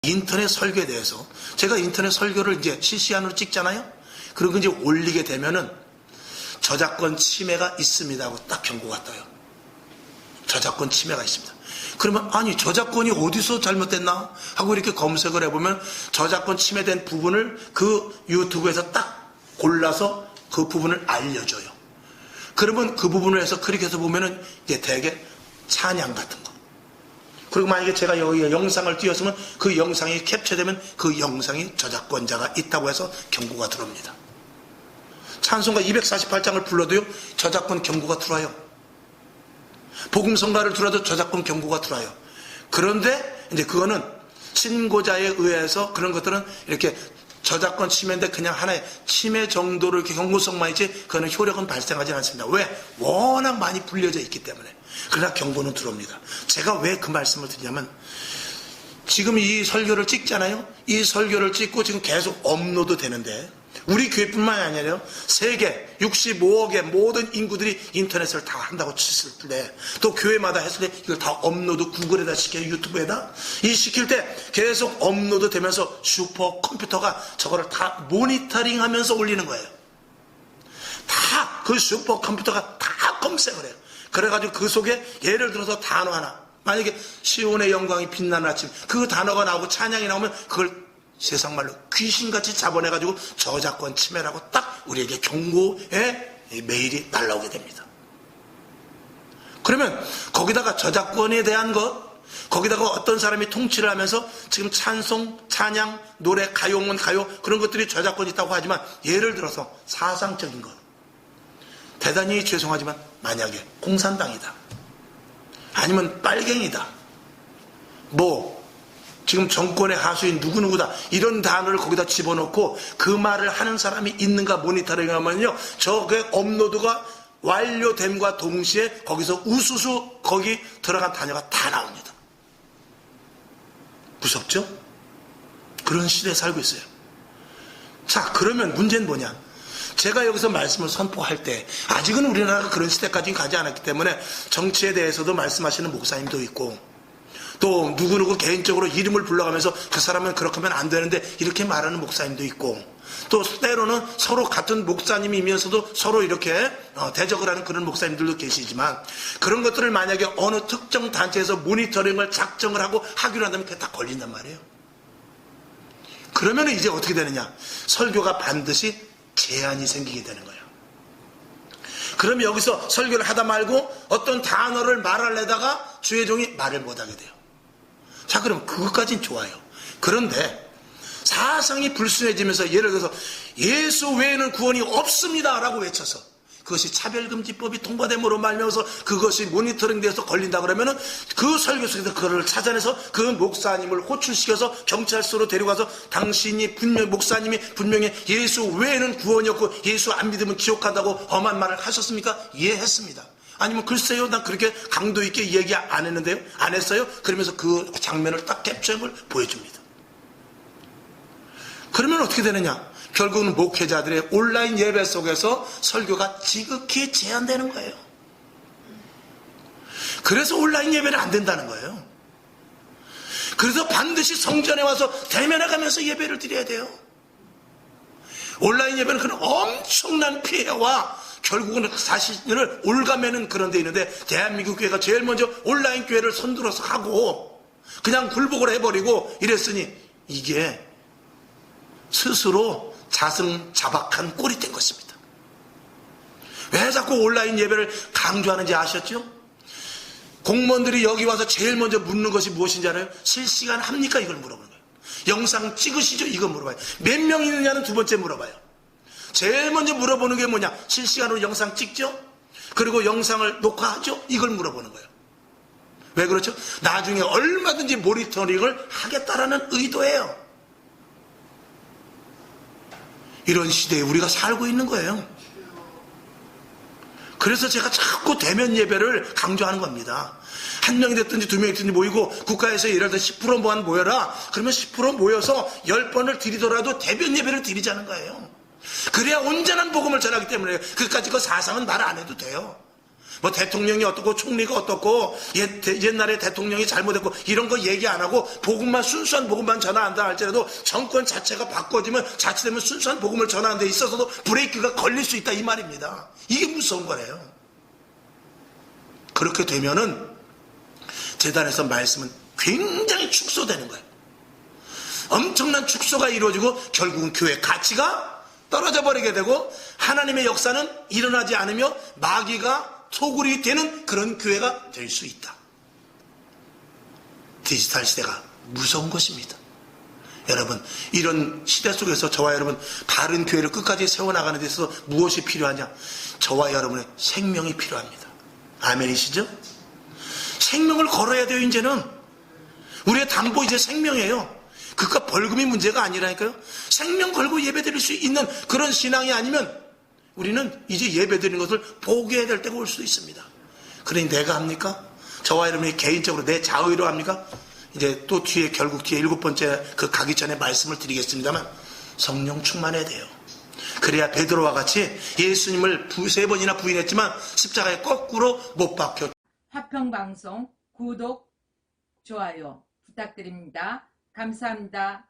인터넷 설교에 대해서 제가 인터넷 설교를 이제 실시간으로 찍잖아요. 그리고 이제 올리게 되면은 저작권 침해가 있습니다 하고 딱 경고가 떠요. 저작권 침해가 있습니다. 그러면 아니 저작권이 어디서 잘못됐나 하고 이렇게 검색을 해보면 저작권 침해된 부분을 그 유튜브에서 딱 골라서 그 부분을 알려줘요. 그러면 그 부분을 해서 클릭해서 보면은 이게 대개 찬양 같은 거. 그리고 만약에 제가 여기 영상을 띄웠으면 그 영상이 캡처되면 그 영상이 저작권자가 있다고 해서 경고가 들어옵니다. 찬송가 248장을 불러도요 저작권 경고가 들어와요. 복음성가를 들어도 저작권 경고가 들어와요. 그런데 이제 그거는 신고자에 의해서 그런 것들은 이렇게 저작권 침해인데 그냥 하나의 침해 정도로 이렇게 경고성만 있지 그거는 효력은 발생하지 않습니다. 왜? 워낙 많이 불려져 있기 때문에. 그러나 경고는 들어옵니다. 제가 왜 그 말씀을 드리냐면 지금 이 설교를 찍잖아요. 이 설교를 찍고 지금 계속 업로드 되는데 우리 교회뿐만이 아니라 세계 65억의 모든 인구들이 인터넷을 다 한다고 쳤을 때 또 교회마다 했을 때 이걸 다 업로드 구글에다 시켜요. 유튜브에다 이 시킬 때 계속 업로드 되면서 슈퍼컴퓨터가 저거를 다 모니터링 하면서 올리는 거예요. 다 그 슈퍼컴퓨터가 다 검색을 해요. 그래가지고 그 속에 예를 들어서 단어 하나 만약에 시온의 영광이 빛나는 아침 그 단어가 나오고 찬양이 나오면 그걸 세상말로 귀신같이 잡아내가지고 저작권 침해라고 딱 우리에게 경고의 메일이 날라오게 됩니다. 그러면 거기다가 저작권에 대한 것 거기다가 어떤 사람이 통치를 하면서 지금 찬송, 찬양, 노래, 가요는 가요 그런 것들이 저작권이 있다고 하지만 예를 들어서 사상적인 것 대단히 죄송하지만 만약에 공산당이다 아니면 빨갱이다 뭐 지금 정권의 하수인 누구누구다 이런 단어를 거기다 집어넣고 그 말을 하는 사람이 있는가 모니터링 하면요 저게 업로드가 완료됨과 동시에 거기서 우수수 거기 들어간 단어가 다 나옵니다. 무섭죠? 그런 시대에 살고 있어요. 자 그러면 문제는 뭐냐 제가 여기서 말씀을 선포할 때 아직은 우리나라가 그런 시대까지는 가지 않았기 때문에 정치에 대해서도 말씀하시는 목사님도 있고 또 누구누구 개인적으로 이름을 불러가면서 그 사람은 그렇게 하면 안 되는데 이렇게 말하는 목사님도 있고 또 때로는 서로 같은 목사님이면서도 서로 이렇게 대적을 하는 그런 목사님들도 계시지만 그런 것들을 만약에 어느 특정 단체에서 모니터링을 작정을 하고 하기로 한다면 그게 다 걸린단 말이에요. 그러면 이제 어떻게 되느냐 설교가 반드시 제한이 생기게 되는 거예요. 그럼 여기서 설교를 하다 말고 어떤 단어를 말하려다가 주의 종이 말을 못하게 돼요. 자 그럼 그것까진 좋아요. 그런데 사상이 불순해지면서 예를 들어서 예수 외에는 구원이 없습니다 라고 외쳐서 그것이 차별금지법이 통과됨으로 말미암아서 그것이 모니터링 돼서 걸린다 그러면은 그 설교 속에서 그거를 찾아내서 그 목사님을 호출시켜서 경찰서로 데려가서 당신이 분명 목사님이 분명히 예수 외에는 구원이 없고 예수 안 믿으면 지옥 간다고 험한 말을 하셨습니까? 예 했습니다. 아니면 글쎄요 난 그렇게 강도 있게 얘기 안 했는데요 안 했어요 그러면서 그 장면을 딱 캡처를 보여줍니다. 그러면 어떻게 되느냐 결국은 목회자들의 온라인 예배 속에서 설교가 지극히 제한되는 거예요. 그래서 온라인 예배는 안 된다는 거예요. 그래서 반드시 성전에 와서 대면해 가면서 예배를 드려야 돼요. 온라인 예배는 그런 엄청난 피해와 결국은 사실을 올가매는 그런 데 있는데 대한민국 교회가 제일 먼저 온라인 교회를 선두로서 하고 그냥 굴복을 해버리고 이랬으니 이게 스스로 자승자박한 꼴이 된 것입니다. 왜 자꾸 온라인 예배를 강조하는지 아셨죠? 공무원들이 여기 와서 제일 먼저 묻는 것이 무엇인지 알아요? 실시간 합니까? 이걸 물어보는 거예요. 영상 찍으시죠? 이걸 물어봐요. 몇 명 있느냐는 두 번째 물어봐요. 제일 먼저 물어보는 게 뭐냐? 실시간으로 영상 찍죠? 그리고 영상을 녹화하죠? 이걸 물어보는 거예요. 왜 그렇죠? 나중에 얼마든지 모니터링을 하겠다라는 의도예요. 이런 시대에 우리가 살고 있는 거예요. 그래서 제가 자꾸 대면 예배를 강조하는 겁니다. 한 명이 됐든지 두 명이 됐든지 모이고 국가에서 예를 들어 10%만 모여라. 그러면 10% 모여서 10번을 드리더라도 대면 예배를 드리자는 거예요. 그래야 온전한 복음을 전하기 때문에 그까짓 거 사상은 말 안 해도 돼요. 뭐 대통령이 어떻고 총리가 어떻고 옛날에 대통령이 잘못했고 이런 거 얘기 안 하고 복음만 순수한 복음만 전하한다 할지라도 정권 자체가 바꿔지면 자칫되면 순수한 복음을 전하는 데 있어서도 브레이크가 걸릴 수 있다 이 말입니다. 이게 무서운 거래요. 그렇게 되면은 재단에서 말씀은 굉장히 축소되는 거예요. 엄청난 축소가 이루어지고 결국은 교회 가치가 떨어져 버리게 되고 하나님의 역사는 일어나지 않으며 마귀가 소굴이 되는 그런 교회가 될 수 있다. 디지털 시대가 무서운 것입니다. 여러분, 이런 시대 속에서 저와 여러분 바른 교회를 끝까지 세워나가는 데 있어서 무엇이 필요하냐? 저와 여러분의 생명이 필요합니다. 아멘이시죠? 생명을 걸어야 돼요. 이제는 우리의 담보 이제 생명이에요. 그깟 벌금이 문제가 아니라니까요. 생명 걸고 예배드릴 수 있는 그런 신앙이 아니면 우리는 이제 예배드리는 것을 포기해야 될 때가 올 수도 있습니다. 그러니 내가 합니까? 저와 여러분이 개인적으로 내 자의로 합니까? 이제 또 뒤에 결국 뒤에 7번째 그 가기 전에 말씀을 드리겠습니다만 성령 충만해야 돼요. 그래야 베드로와 같이 예수님을 3번이나 부인했지만 십자가에 거꾸로 못 박혀. 화평방송 구독, 좋아요 부탁드립니다. 감사합니다.